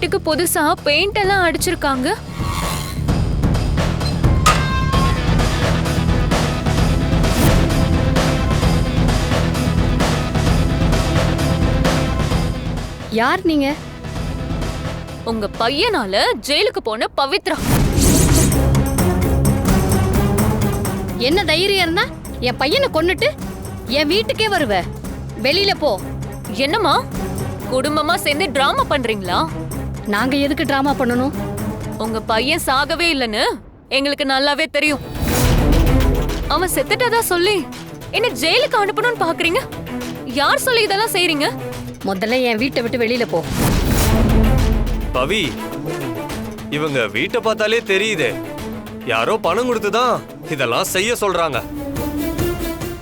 வீட்டுக்கு புதுசா பெயிண்ட் எல்லாம் அடிச்சிருக்காங்க. யார் நீங்க? உங்க பையனால ஜெயிலுக்கு போன பவித்ரா. என்ன தைரியம் இருந்தா என் பையனை கொன்னுட்டு என் வீட்டுக்கே வருவ? வெளியில போ. என்னம்மா குடும்பமா சேர்ந்து டிராமா பண்றீங்களா? நாங்க எதுக்கு டிராமா பண்ணணும்? உங்க பையன் சாகவே இல்லைன்னு எங்களுக்கு நல்லாவே தெரியும். அவன் செத்துட்டதா சொல்லி என்ன ஜெயிலுக்கு அனுப்பணும்னு பாக்குறீங்க? யார் சொல்லி இதெல்லாம் செய்றீங்க? முதல்ல என் வீட்டை விட்டு வெளியில போ. பவி, இவங்க வீட்டை பார்த்தாலே தெரியுதே, யாரோ பணம் கொடுத்துதான் இதெல்லாம் செய்ய சொல்றாங்க.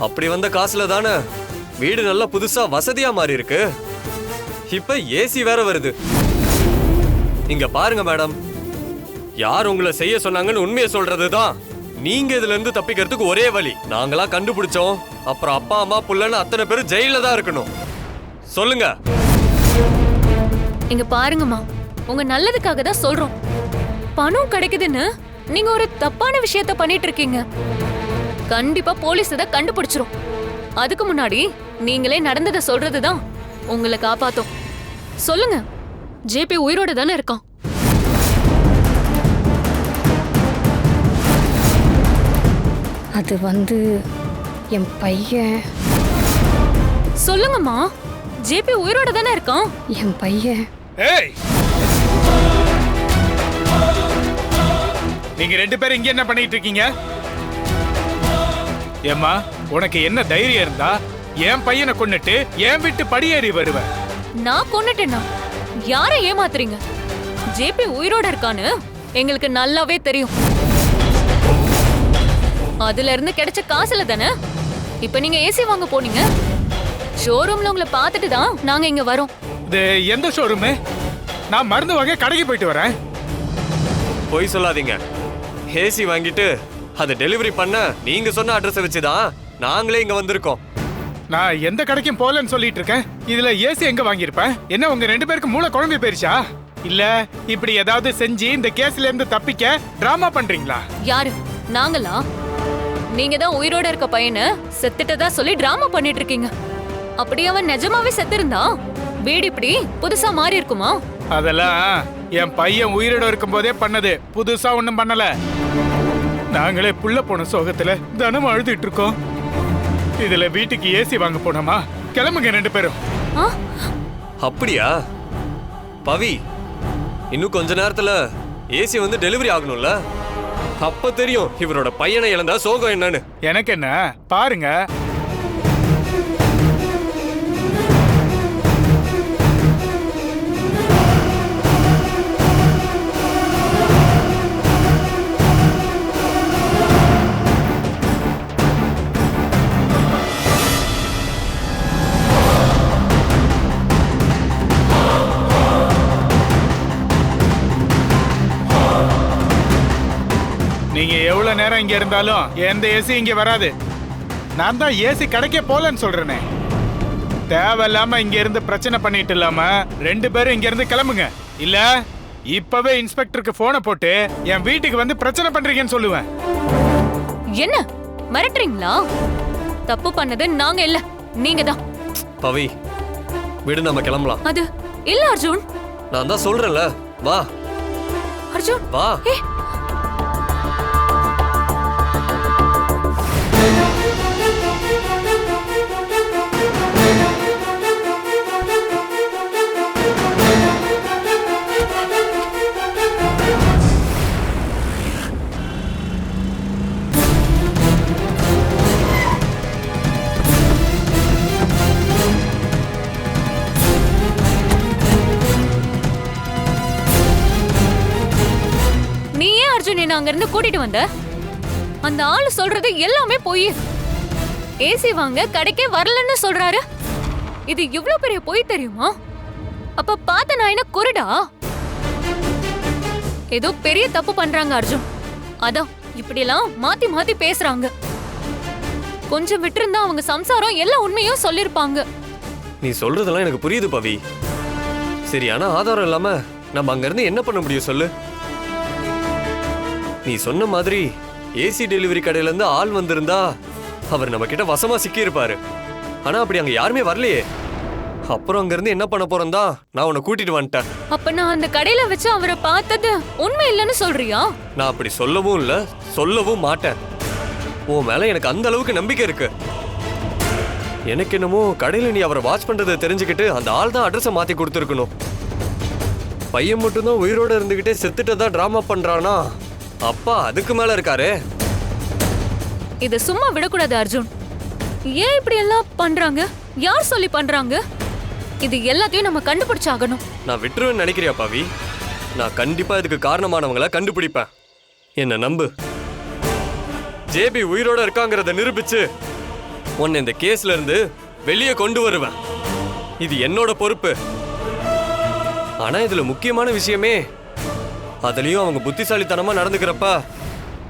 அப்படி வந்த காசுல தானே வீடு நல்லா புதுசா வசதியா மாறி இருக்கு. இப்ப ஏசி வேற வருது. இங்க பாருங்க மேடம், யார் உங்களை செய்ய சொன்னாங்கன்னு உண்மையை சொல்றதுதான் நீங்க இதுல இருந்து தப்பிக்கிறதுக்கு ஒரே வழி. நாங்களா கண்டுபிடிச்சோம், அப்புறம் அப்பா அம்மா புள்ளன்னு அத்தனை பேரும் ஜெயில தான் இருக்கணும். சொல்லுங்க. இங்க பாருங்கம்மா, உங்க நல்லதுக்காக தான் சொல்றோம். பணம் கிடைக்குதுன்னு நீங்க ஒரு தப்பான விஷயத்த பண்ணிட்டு இருக்கீங்க. கண்டிப்பா போலீஸ் இதை கண்டுபிடிச்சிரும். அதுக்கு முன்னாடி நீங்களே நடந்ததை சொல்றதுதான் உங்களை காப்பாத்தும். சொல்லுங்க, ஜேபி உயிரோட தானே இருக்கான்? அது என் பையன். சொல்லுங்கம்மா, ஜேபி உயிரோட தானே இருக்கான்? என் பையன். ஏய், நீங்க ரெண்டு பேரும் இங்க என்ன பண்ணிட்டு இருக்கீங்க? ஏம்மா, உனக்கு என்ன தைரியம் இருந்தா என் பையனை கொன்னுட்டு என் வீட்டு படியேறி வருவ? நான் கொன்னுட்டேன்னா யாரை ஏமாத்துறீங்க? ஜேபி உயிரோட இருக்கான்னு எங்களுக்கு நல்லாவே தெரியும். அதுல இருந்து கிடைச்ச காசுல தானே இப்ப நீங்க ஏசி வாங்க போனீங்க. ஷோரூம்ல உங்களை பார்த்துட்டு தான் நாங்க இங்க வரோம். இது எந்த ஷோரூமு? நான் மருந்து வாங்க கடைக்கு போயிட்டு வரேன். பொய் சொல்லாதீங்க. ஏசி வாங்கிட்டு அதை டெலிவரி பண்ண நீங்க சொன்ன அட்ரஸ் வச்சுதான் நாங்களே இங்க வந்திருக்கோம். நான் எந்த கடைக்கும் போலன்னு சொல்லிட்டு இருக்கேன். இதுல ஏசி எங்க வாங்கியிருப்பேன்? என்ன உங்க ரெண்டு பேருக்கு மூளை குழம்பு போயிருச்சா? இல்ல இப்படி ஏதாவது செஞ்சு இந்த கேஸ்ல இருந்து தப்பிக்க டிராமா பண்றீங்களா? யாரு? நாங்களா? நீங்க தான் உயிரோட இருக்க பையனை செத்துட்டதா சொல்லி டிராமா பண்ணிட்டு இருக்கீங்க. அப்படி அவன் நிஜமாவே செத்திருந்தா வீடு இப்படி புதுசா மாறி இருக்குமா? அதெல்லாம் என் பையன் உயிரோட இருக்கும் போதே பண்ணது, புதுசா ஒண்ணும் பண்ணல. நாங்களே புள்ள போன சோகத்துல தினமும் அழுதுட்டு இருக்கோம். இதுல வீட்டுக்கு ஏசி வாங்க போனோமா? கிளம்புங்க ரெண்டு பேரும். அப்படியா பவி? இன்னும் கொஞ்ச நேரத்துல ஏசி வந்து டெலிவரி ஆகணும்ல, அப்ப தெரியும் இவரோட பையனை இழந்தா சோகம் என்னன்னு. எனக்கு என்ன பாருங்க. நீங்க எவ்வளவு நேரம் இங்க இருந்தாலும் எந்த ஏசி இங்க வராது. நான் தான் ஏசி கடைக்கே போலன்னு சொல்றேனே. தேவையில்லாம இங்க இருந்து பிரச்சனை பண்ணிட்டு இல்லாம ரெண்டு பேரும் இங்க இருந்து கிளம்புங்க. இல்ல இப்பவே இன்ஸ்பெக்டருக்கு போனை போட்டு என் வீட்டுக்கு வந்து பிரச்சனை பண்றீங்கன்னு சொல்லுவேன். என்ன மிரட்டுறீங்களா? தப்பு பண்ணது நாங்க இல்ல, நீங்க தான். பவி விடு, நம்ம கிளம்பலாம். அது இல்ல அர்ஜுன். நான் தான் சொல்றேன்ல, வா. அர்ஜுன் வா. அங்க இருந்து கூட்டிட்டு வந்த அந்த ஆளு சொல்றது எல்லாமே பொய். ஏசி வாங்க கடைக்கே வரலன்னு சொல்றாரு. இது இவ்ளோ பெரிய பொய் தெரியுமா? அப்ப பார்த்த நான் என்ன குருடா? ஏதோ பெரிய தப்பு பண்றாங்க அர்ஜுன். அதான் இப்படி எல்லாம் மாத்தி மாத்தி பேசுறாங்க. கொஞ்சம் விட்டிருந்தா அவங்க சம்சாரம் எல்லா உண்மையும் சொல்லிருப்பாங்க. நீ சொல்றதெல்லாம் எனக்கு புரியுது பவி. சரியான ஆதாரம் இல்லாம நம்ம அங்க இருந்து என்ன பண்ண முடியும் சொல்லு? நீ சொன்ன மாதிரி ஏசி டெலிவரி கடையில இருந்து ஆள் வந்திருந்தா அவர் நம்ம கிட்ட வசமா சிக்கி இருப்பாரு. ஆனா அப்படி அங்க யாருமே வரலையே. அப்புறம் அங்க இருந்து என்ன பண்ண போறேன் தான் நான் உன்னை கூட்டிட்டு வந்துட்டேன். அப்ப நான் அந்த கடையில வச்சு அவரை பார்த்தது உண்மை இல்லைன்னு சொல்றியா? நான் அப்படி சொல்லவும் இல்ல, சொல்லவும் மாட்டேன். உன் மேல எனக்கு அந்த அளவுக்கு நம்பிக்கை இருக்கு. எனக்கு என்னமோ கடையில நீ அவரை வாட்ச் பண்றதை தெரிஞ்சுக்கிட்டு அந்த ஆள் தான் அட்ரஸை மாத்தி கொடுத்துருக்கணும். பையன் மட்டும்தான் உயிரோட இருந்துகிட்டே செத்துட்டதா டிராமா பண்றானா? அப்பா அதுக்கு மேல இருக்காரு. இத சும்மா விடக்கூடாது அர்ஜுன். ஏன் இப்படி எல்லாம் பண்றாங்க? யார் சொல்லி பண்றாங்க? இது எல்லாத்தையும் நம்ம கண்டுபிடிச்சாகணும். நான் விட்டுருவேன்னு நினைக்கிறியா பாவி? நான் கண்டிப்பா இதுக்கு காரணமானவங்களை கண்டுபிடிப்பேன். என்ன நம்பு. ஜேபி உயிரோட இருக்காங்கிறத நிரூபிச்சு உன்னை இந்த கேஸ்ல இருந்து வெளியே கொண்டு வருவேன். இது என்னோட பொறுப்பு. ஆனா இதுல முக்கியமான விஷயமே, அதுலயும் அவங்க புத்திசாலித்தனமா நடந்துக்கிறப்ப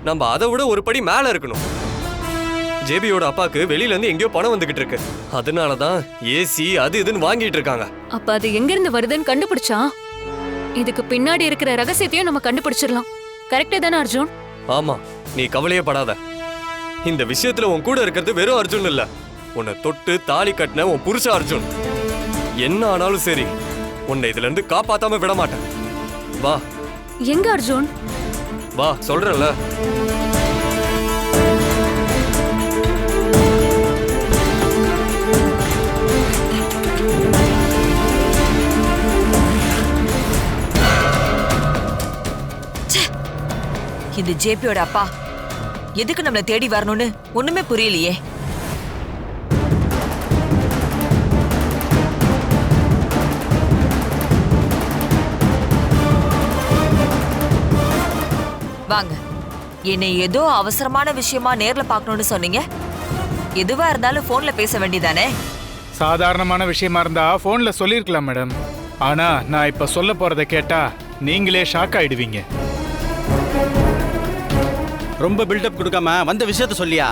நம்ம அதை விட ஒரு படி மேல இருக்கணும். ஜேபியோட அப்பாக்கு வெளியில இருந்து எங்கேயோ பணம் வந்துகிட்டு இருக்கு. அதனாலதான் ஏசி அது இதுன்னு வாங்கிட்டு இருக்காங்க. அப்ப அது எங்க இருந்து வருதுன்னு கண்டுபிடிச்சா இதுக்கு பின்னாடி இருக்கிற ரகசியத்தையும் நம்ம கண்டுபிடிச்சிடலாம். கரெக்டா தானே அர்ஜுன்? ஆமா, நீ கவலையே படாத. இந்த விஷயத்துல உன் கூட இருக்கிறது வெறும் அர்ஜுன் இல்ல, உன்னை தொட்டு தாலி கட்டின உன் புருஷ அர்ஜுன். என்ன ஆனாலும் சரி, உன்னை இதுல இருந்து காப்பாத்தாம விட மாட்டேன். வா. எங்க அர்ஜுன்? வா சொல்றேன்ல. இந்த ஜேபியோட அப்பா எதுக்கு நம்மள தேடி வரணும்னு ஒண்ணுமே புரியலையே. வாங்க, என்னை ஏதோ அவசரமான விஷயமா நேர்ல பார்க்கணும்னு சொன்னீங்க. எதுவா இருந்தாலும் போன்ல பேச வேண்டியதானே? சாதாரணமான விஷயமா இருந்தா போன்ல சொல்லிருக்கலாம் மேடம். ஆனா நான் இப்ப சொல்ல போறத கேட்டா நீங்களே ஷாக் ஆயிடுவீங்க. ரொம்ப பில்டப் கொடுக்காம வந்த விஷயத்த சொல்லியா?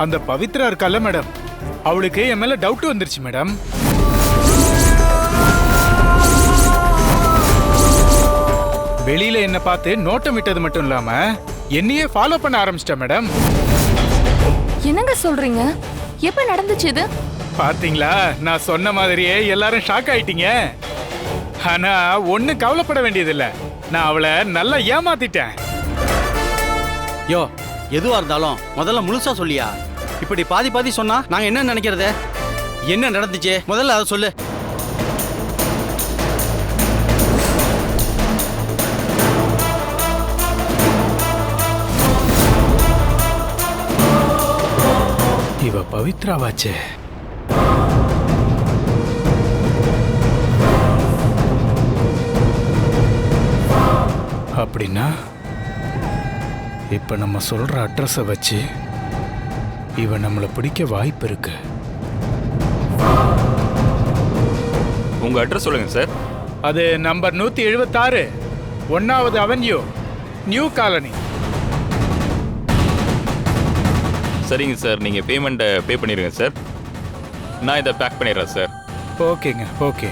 அந்த பவித்ரா இருக்கல்ல மேடம், அவளுக்கு என் மேல டவுட் வந்துருச்சு மேடம். வெளியில என்ன பார்த்து நோட்டம் விட்டது மட்டும் இல்லாம என்னையே ஃபாலோ பண்ண ஆரம்பிச்சிட்டா மேடம். என்னங்க சொல்றீங்க? எப்ப நடந்துச்சு இது? பாத்தீங்களா, நான் சொன்ன மாதிரியே எல்லாரும் ஷாக் ஆயிட்டீங்க. ஆனா ஒண்ணு கவலைப்பட வேண்டியதில்லை, நான் அவளை நல்லா ஏமாத்திட்டேன். யோ, எதுவா இருந்தாலும் முதல்ல முழுசா சொல்லியா? இப்படி பாதி பாதி சொன்னா நாங்க என்ன நினைக்கிறது? என்ன நடந்துச்சு முதல்ல அதை சொல்லு. இவ பவித்ராவாச்சே. அப்படின்னா இப்ப நம்ம சொல்ற அட்ரஸை வச்சு இவ நம்மளை பிடிக்க வாய்ப்பு இருக்கு. உங்க அட்ரஸ் சொல்லுங்க சார். அது நம்பர் 176 1வது அவென்யூ, நியூ காலனி. சரிங்க சார், நீங்க பேமெண்ட்டை பே பண்ணிடுங்க சார். நான் இதை பேக் பண்ணிடுறேன் சார். ஓகேங்க, ஓகே.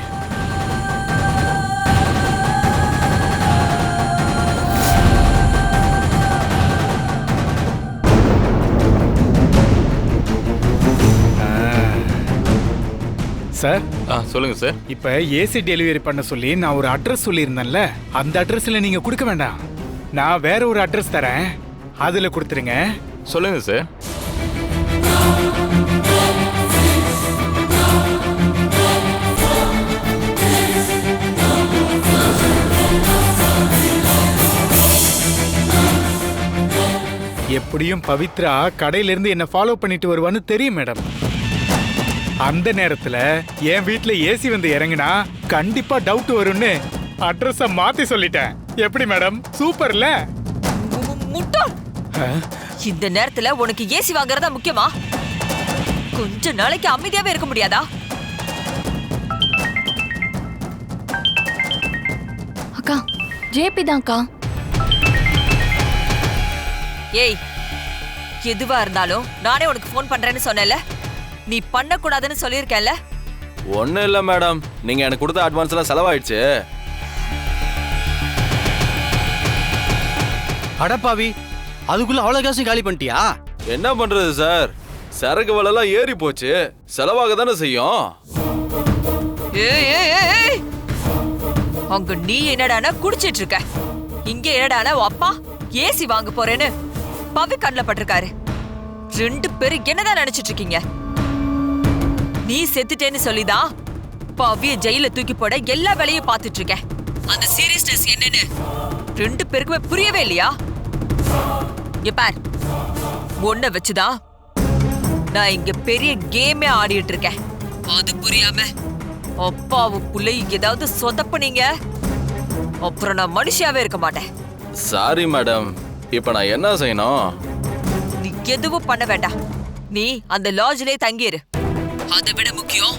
சார், சொல்லுங்க சார். இப்ப ஏசி டெலிவரி பண்ண சொல்லி நான் ஒரு அட்ரஸ் சொல்லியிருந்தேன்ல, அந்த அட்ரஸ்ல நீங்க கொடுக்க வேண்டாம். நான் வேற ஒரு அட்ரஸ் தரேன், அதுல கொடுத்துருங்க. சொல்லுங்க சார். எப்படியும் பவித்ரா கடையில இருந்து என்ன ஃபாலோ பண்ணிட்டு வருவான்னு தெரியும் மேடம். அந்த நேரத்துல என் வீட்டுல ஏசி வந்து இறங்கினா கண்டிப்பா டவுட் வரும்னு அட்ரஸ மாத்தி சொல்லிட்டேன். எப்படி மேடம், சூப்பர்ல? முட்டாள்! இந்த நேரத்துல உனக்கு ஏசி வாங்குறதா முக்கியமா? கொஞ்ச நாளைக்கு அமைதியாவே இருக்க முடியாதா? அக்கா, ஜேபி தான்க்கா. ஏய், எதுவா இருந்தாலும் நானே உனக்கு ஃபோன் பண்றேன்னு சொன்னேன்ல, நீ பண்ணக்கூடாதுன்னு சொல்லியிருக்கேன்ல. ஒன்றும் இல்லை மேடம், நீங்கள் எனக்கு கொடுத்த அட்வான்ஸ்லாம் செலவாயிடுச்சு. அடப்பாவி, அதுக்குள்ள அவ்வளவு காசு காலி பண்ணிட்டியா? என்ன பண்றது சார், சரக்கு விலைலாம் ஏறி போச்சு, செலவாக தானே செய்யும். ஏய், ஏய், ஏய், ஏய். அங்க நீ என்னடானா குடிச்சிட்டு இருக்க, இங்க என்னடானா உன் அப்பா ஏசி வாங்க போறேன்னு பவி கண்ணில் பட்டிருக்காரு. 2 பேரும் என்னதான் நினைச்சிட்டு இருக்கீங்க? நீ செத்துட்டேன்னு சொல்லிதான் பவிய ஜெயில தூக்கி போட எல்லா வேலையும் பார்த்துட்டு இருக்கேன். அந்த சீரியஸ்னஸ் என்னன்னு 2 பேருக்குமே புரியவே இல்லையா? இங்க பார், ஒன்ன வச்சுதான் நான் இங்க பெரிய கேமே ஆடிட்டு இருக்கேன். அது புரியாம அப்பாவும் புள்ளையும் ஏதாவது சொதப்புனீங்க, அப்புறம் நான் மனுஷியாவே இருக்க மாட்டேன். சாரி மேடம், இப்ப நான் என்ன செய்யணும்? நீ எதுவும் பண்ண வேண்டாம், நீ அந்த லாட்ஜ்லயே தங்கிரு. அதை விட முக்கியம்,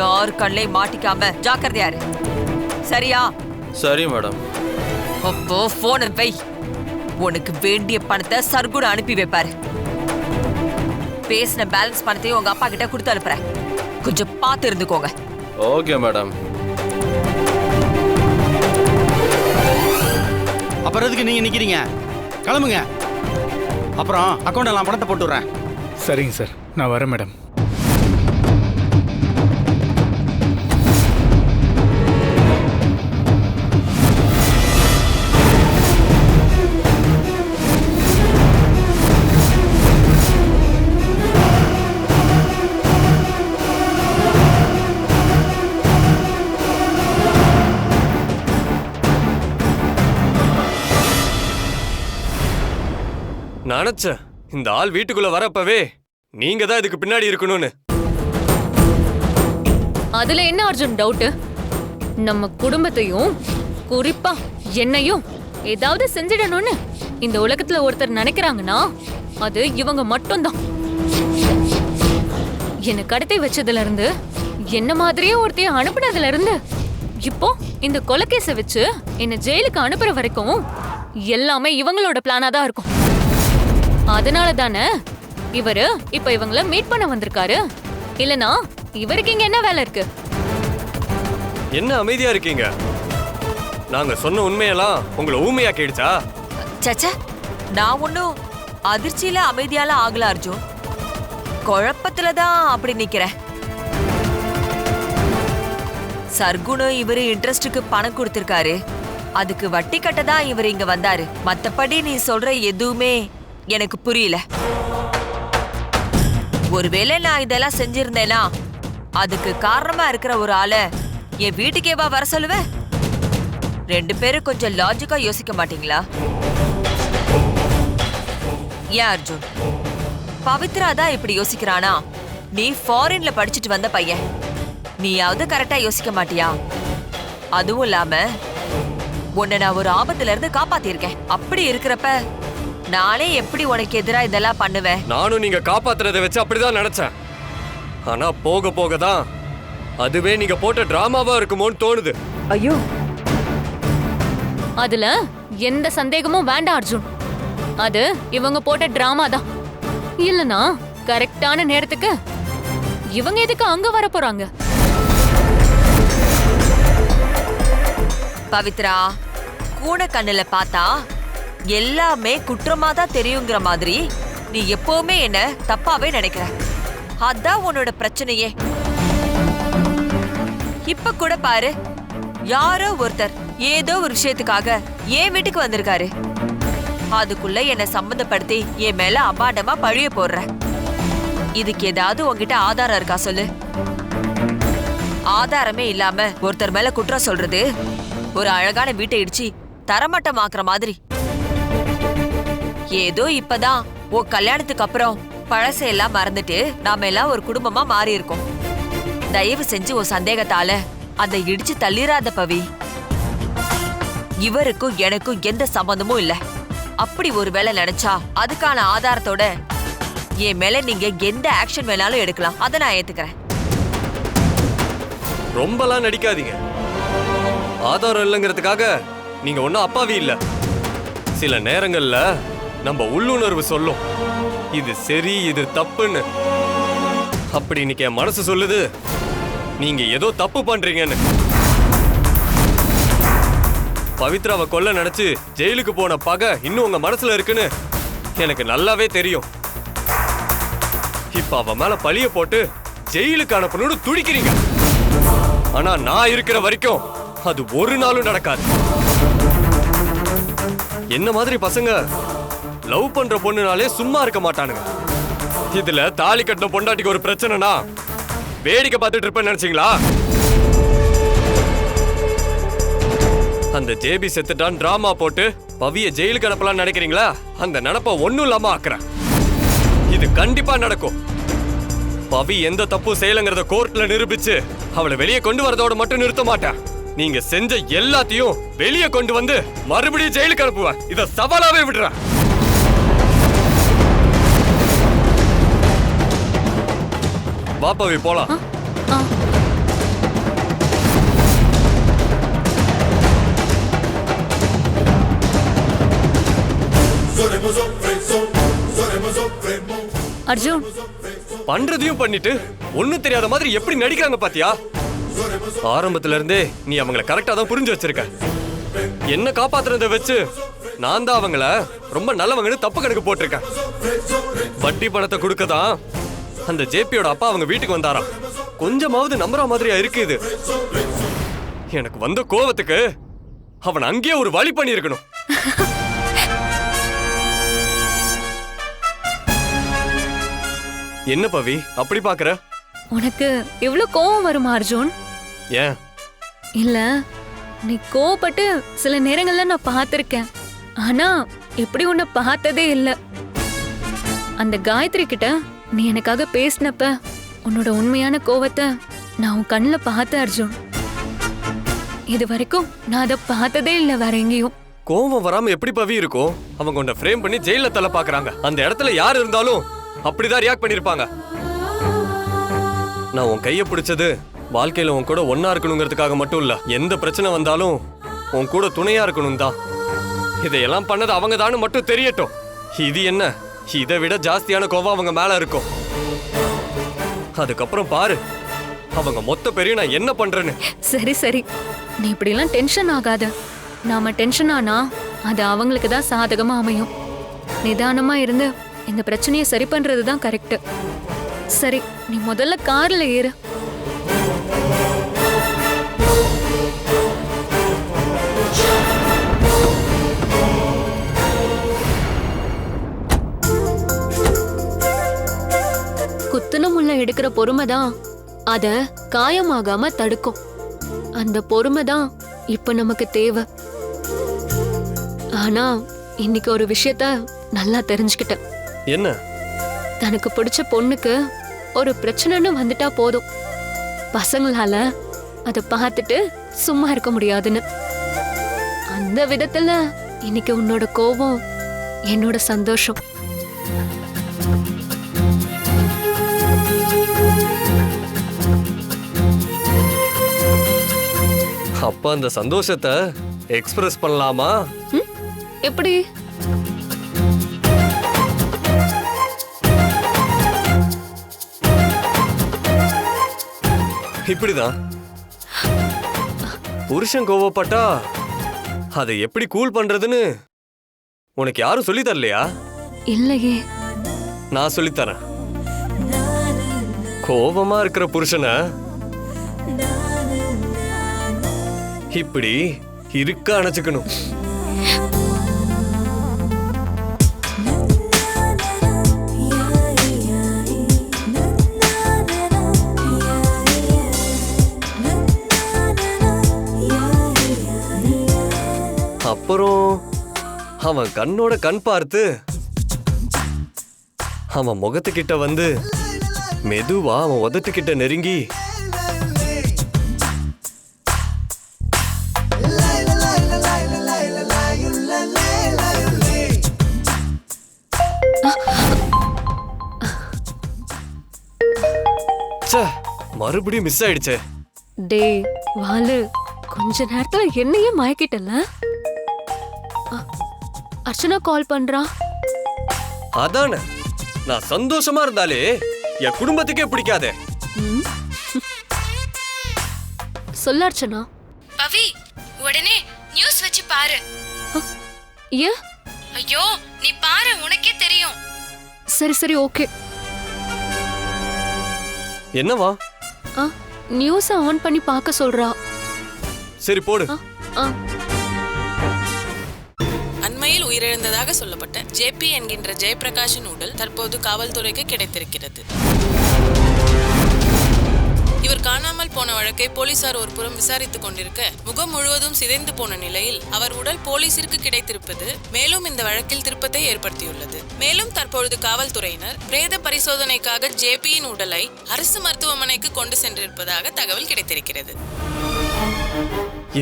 யார் கண்ணை மாட்டிக்காம ஜாக்கிரதையா இரு, சரியா? சரி மேடம். அப்போ போனை வை, உனக்கு வேண்டிய பணத்தை சர்குண அனுப்பி வைப்பாரு. பேசின பேலன்ஸ் பணத்தையும் உங்க அப்பா கிட்ட கொடுத்து அனுப்புறேன், கொஞ்சம் பார்த்து இருந்துக்கோங்க. Okay madam. அப்புறம் எதுக்கு நீங்க நிக்கிறீங்க? கிளம்புங்க. அப்புறம் அக்கௌண்ட் எல்லாம் பணத்தை போட்டு விடுறேன். சரிங்க சார், நான் வரேன் மேடம். நினைச்சேன் இந்த ஆள் வீட்டுக்குள்ள வரப்பவே நீங்க தான் இதுக்கு பின்னாடி இருக்கணும்னு. அதுல என்ன அர்ஜுன் டவுட்? நம்ம குடும்பத்தையும் குறிப்பா என்னையும் ஏதாவது செஞ்சிடணும்னு இந்த உலகத்துல ஒருத்தர் நினைக்கிறாங்கன்னா அது இவங்க மட்டும்தான். என்னை கடத்தி வச்சதுல இருந்து, என்ன மாதிரியே ஒருத்தைய அனுப்புனதுல இருந்து, இப்போ இந்த கொலைகேஸை வச்சு என்ன ஜெயிலுக்கு அனுப்புற வரைக்கும் எல்லாமே இவங்களோட பிளானா தான் இருக்கும். அதனால தானே இவரு இப்ப இவங்கள மீட் பண்ண வந்திருக்காரு. இல்லனா இவருக்கு இங்க என்ன வேலை இருக்கு? என்ன அமைதியா இருக்கீங்க? நாங்க சொன்ன உண்மையெல்லாம் உங்களை ஊமையா கேடுச்சா? சச்சா, நான் ஒன்னும் அதிர்ச்சியில அமைதியால ஆகல அர்ஜுன், குழப்பத்துலதான் அப்படி நிக்கிறேன். சர்குணம் இவரு இன்ட்ரெஸ்டுக்கு பணம் கொடுத்திருக்காரு, அதுக்கு வட்டி கட்டதான் இவர் இங்க வந்தாரு. மத்தபடி நீ சொல்ற எதுவுமே எனக்கு புரியல. ஒருவேளை நான் இதெல்லாம் செஞ்சிருந்தேனா அதுக்கு காரணமா இருக்கிற ஒரு ஆளை என் வீட்டுக்கேவா வர சொல்லுவேன்? 2 பேரும் கொஞ்சம் லாஜிக்கா யோசிக்க மாட்டீங்களா? ஏன் அர்ஜுன், பவித்ரா தான் இப்படி யோசிக்கிறானா? நீ ஃபாரின்ல படிச்சுட்டு வந்த பையன், நீயாவது கரெக்டா யோசிக்க மாட்டியா? அதுவும் இல்லாம உன்னை நான் ஒரு ஆபத்துல இருந்து காப்பாத்திருக்கேன். அப்படி இருக்கிறப்ப நானே எப்படி உனக்கு எதிரா இதெல்லாம் பண்ணுவேன்? நானும் நீங்க காப்பாத்துறதை வச்சு அப்படிதான் நினைச்சேன். ஆனா போக போக தான் அதுவே நீங்க போட்ட டிராமாவா இருக்குமோன்னு தோணுது. ஐயோ, அதுல எந்த சந்தேகமும் வேண்டாம் அர்ஜுன். அது இவங்க போட்ட டிராமா தான். இல்லனா கரெக்டான நேரத்துக்கு இவங்க எதுக்கு அங்க வர போறாங்க? பவித்ரா, கூட கண்ணுல பார்த்தா எல்லாமே குற்றமா தான் தெரியுங்கிற மாதிரி நீ எப்பவுமே என்ன தப்பாவே நினைக்கிற. அதான் உன்னோட பிரச்சனையே. இப்ப கூட பாரு, யாரோ ஒருத்தர் ஏதோ ஒரு விஷயத்துக்காக என் வீட்டுக்கு வந்திருக்காரு. அதுக்குள்ள என்ன சம்மந்தப்படுத்தி என் மேல அபாண்டமா பழிய போடுற. இதுக்கு ஏதாவது உன்கிட்ட ஆதாரம் இருக்கா சொல்லு? ஆதாரமே இல்லாம ஒருத்தர் மேல குற்றம் சொல்றது ஒரு அழகான வீட்டை இடிச்சு தரமட்டமாக்குற மாதிரி. ஏதோ இப்பதான் உன் கல்யாணத்துக்கு அப்புறம் பழசையெல்லாம் மறந்துட்டு நாம எல்லாம் ஒரு குடும்பமா மாறி இருக்கோம். தயவு செஞ்சு உன் சந்தேகத்தால அதை இடிச்சு தள்ளிராத பவி. இவருக்கும் எனக்கும் எந்த சம்பந்தமும் இல்ல. அப்படி ஒரு வேளை நினைச்சா அதுக்கான ஆதாரத்தோட என் மேல நீங்க எந்த ஆக்ஷன் வேணாலும் எடுக்கலாம், அதை நான் ஏத்துக்கிறேன். ரொம்பலாம் நடிக்காதீங்க. ஆதாரம் இல்லைங்கிறதுக்காக நீங்க ஒன்னும் அப்பாவி இல்ல. சில நேரங்கள்ல நம்ம உள்ளுணர்வு சொல்லும் இது சரி இது தப்புன்னு. அப்படி இன்னைக்கு என் மனசு சொல்லுது நீங்க ஏதோ தப்பு பண்றீங்கன்னு. பவித்ராவை கொல்ல நினைச்சு ஜெயிலுக்கு போன பகை இன்னும் உங்க மனசுல இருக்குன்னு எனக்கு நல்லாவே தெரியும். இப்ப அவ மேல பழிய போட்டு ஜெயிலுக்கு அனுப்பணும்னு துடிக்கிறீங்க. ஆனா நான் இருக்கிற வரைக்கும் அது ஒரு நாளும் நடக்காது. என்ன மாதிரி பசங்க லவ் பண்ற பொண்ணுனாலே சும்மா இருக்க மாட்டானுங்க. இதுல தாலி கட்டின பொண்டாட்டிக்கு ஒரு பிரச்சனைனா வேடிக்கை பார்த்துட்டு இருப்பேன்னு நினைச்சீங்களா? அந்த ஜேபி செத்துட்டான் டிராமா போட்டு பவிய ஜெயிலுக்கு அனுப்பலாம்னு நினைக்கிறீங்களா? அந்த நினைப்ப ஒண்ணும் இல்லாம ஆக்குறேன். இது கண்டிப்பா நடக்கும். பவி எந்த தப்பும் செய்யலங்கிறத கோர்ட்ல நிரூபிச்சு அவளை வெளியே கொண்டு வரதோட மட்டும் நிறுத்த மாட்டேன். நீங்க செஞ்ச எல்லாத்தையும் வெளியே கொண்டு வந்து மறுபடியும் ஜெயிலுக்கு அனுப்புவேன். இத சவாலாவே விடுறேன். வா பவி போலாம். அர்ஜுன், பண்றதையும் பண்ணிட்டு ஒண்ணும் தெரியாத மாதிரி எப்படி நடிக்கிறாங்க பாத்தியா? ஆரம்பத்துல இருந்தே நீ அவங்கள கரெக்டா தான் புரிஞ்சு வச்சிருக்க. என்ன காப்பாத்துறத வச்சு நான் தான் அவங்கள ரொம்ப நல்லவங்கன்னு தப்பு கணக்கு போட்டிருக்கேன். வட்டி பணத்தை கொடுக்கதான் அந்த ஜேபியோட அப்பா அவங்க வீட்டுக்கு வந்தாராம். கொஞ்சமாவது நம்புற மாதிரியா இருக்கு இது? எனக்கு வந்த கோவத்துக்கு அவன் அங்கேயே ஒரு வழி பண்ணி இருக்கணும். என்ன பவி அப்படி பாக்குற? உனக்கு இவ்ளோ கோவம் வருமா அர்ஜுன்? ஏன்? இல்ல, நீ கோவப்பட்டு சில நேரங்கள்ல நான் பார்த்திருக்கேன். ஆனா இப்படி உன்னை பார்த்ததே இல்ல. அந்த காயத்ரி கிட்ட நீ எனக்காக பேசினப்ப உன்னோட உண்மையான கோவத்தை நான் உன் கண்ணுல பார்த்தேன் அர்ஜுன். இது வரைக்கும் நான் அதை பார்த்ததே இல்ல வேற எங்கேயும். கோவம் வராம எப்படி பவி இருக்கும்? அவங்க உன்னை ஃப்ரேம் பண்ணி ஜெயில தள்ள பாக்குறாங்க. அந்த இடத்துல யார் இருந்தாலும் அப்படிதான் ரியாக்ட் பண்ணிருப்பாங்க. நான் உன் கைய பிடிச்சது வாழ்க்கையில உன் கூட ஒன்னா இருக்கணுங்கிறதுக்காக மட்டும் இல்ல, எந்த பிரச்சனை வந்தாலும் உன் கூட துணையா இருக்கணும் தான். இதையெல்லாம் பண்ணது அவங்க தானு மட்டும் தெரியட்டும். இது என்ன, இதை விட ஜாஸ்தியான கோவம் அவங்க மேல இருக்கும். அதுக்கப்புறம் பாரு அவங்க மொத்த பேரையும் நான் என்ன பண்றேன்னு. சரி சரி, நீ இப்படி எல்லாம் டென்ஷன் ஆகாத. நாம டென்ஷன் ஆனா அது அவங்களுக்கு தான் சாதகமா அமையும். நிதானமா இருந்து இந்த பிரச்சனையை சரி பண்றதுதான் கரெக்ட். சரி, நீ முதல்ல கார்ல ஏறு. குத்துன முள்ள எடுக்கிற பொறுமை தான் அத காயமாகாம தடுக்கும். அந்த பொறுமை தான் இப்ப நமக்கு தேவை. ஆனா இன்னைக்கு ஒரு விஷயத்த நல்லா தெரிஞ்சுக்கிட்டேன். என்ன? தனக்கு பிடிச்ச பொண்ணுக்கு ஒரு பிரச்சனைன்னு வந்துட்டா போதும், பசங்களால அதை பார்த்துட்டு சும்மா இருக்க முடியாதுன்னு. அந்த விதத்துல இன்னைக்கு உன்னோட கோபம் என்னோட சந்தோஷம். அப்ப அந்த சந்தோஷத்தை எக்ஸ்பிரஸ் பண்ணலாமா? எப்படி? இப்படிதான். புருஷன் கோவப்பட்டா அதை எப்படி கூல் பண்றதுன்னு உனக்கு யாரும் சொல்லி தரலையா? இல்லையே. நான் சொல்லித்தரேன். கோபமா இருக்கிற புருஷனை இப்படி இருக்க அணைச்சுக்கணும். அப்புறம் அவன் கண்ணோட கண் பார்த்து அவன் முகத்துக்கிட்ட வந்து மெதுவா அவன் உதட்டுக்கிட்ட நெருங்கி மறுபடியும் மிஸ் ஆயிடுச்சே. டே வாலு, கொஞ்ச நேரத்துல என்னையே மயக்கிட்டல. அர்ச்சனா கால் பண்றா. அதானே, நான் சந்தோஷமா இருந்தாலே என் குடும்பத்துக்கே பிடிக்காதே. சொல்ல அர்ச்சனா. பவி, உடனே நியூஸ் வச்சு பாரு. ஏன்? ஐயோ நீ பாரு, உனக்கே தெரியும். சரி சரி ஓகே. என்னவா? நியூஸ ஆன் பண்ணி பார்க்க சொல்றா. சரி போடு. ஆ. அண்மையில் உயிரிழந்ததாக சொல்லப்பட்ட ஜேபி என்கின்ற ஜெயபிரகாஷின் உடல் தற்போது காவல்துறைக்கு கிடைத்திருக்கிறது. இவர் காணாமல் போன வழக்கை போலீசார் ஒரு புறம் விசாரித்துக் கொண்டிருக்க, முகம் முழுவதும் சிதைந்து போன நிலையில் அவர் உடல் போலீசிற்கு கிடைத்திருப்பது மேலும் இந்த வழக்கில் திருப்பத்தை ஏற்படுத்தியுள்ளது. மேலும் தற்பொழுது காவல்துறையினர் பிரேத பரிசோதனைக்காக ஜேபியின் உடலை அரசு மருத்துவமனைக்கு கொண்டு சென்றிருப்பதாக தகவல் கிடைத்திருக்கிறது.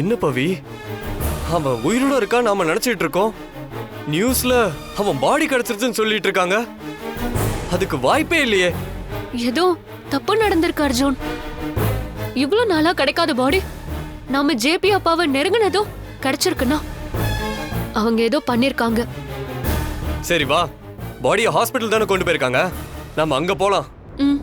என்ன பவி, அவன் உயிரோட இருக்கா நாம நினைச்சிட்டு இருக்கோம். நியூஸ்ல அவன் பாடி கிடைச்சிருச்சுன்னு சொல்லிட்டு இருக்காங்க. அதுக்கு வாய்ப்பே இல்லையே. ஏதோ தப்பு நடந்திருக்கு அர்ஜுன். இவ்ளோ நாளா கிடைக்காத பாடி நாம ஜேபி அப்பாவை நெருங்கினதும் கிடைச்சிருக்குன்னா அவங்க ஏதோ பண்ணிருக்காங்க. சரி வா, பாடியை ஹாஸ்பிட்டல் தானே கொண்டு போயிருக்காங்க, நம்ம அங்க போலாம். ம்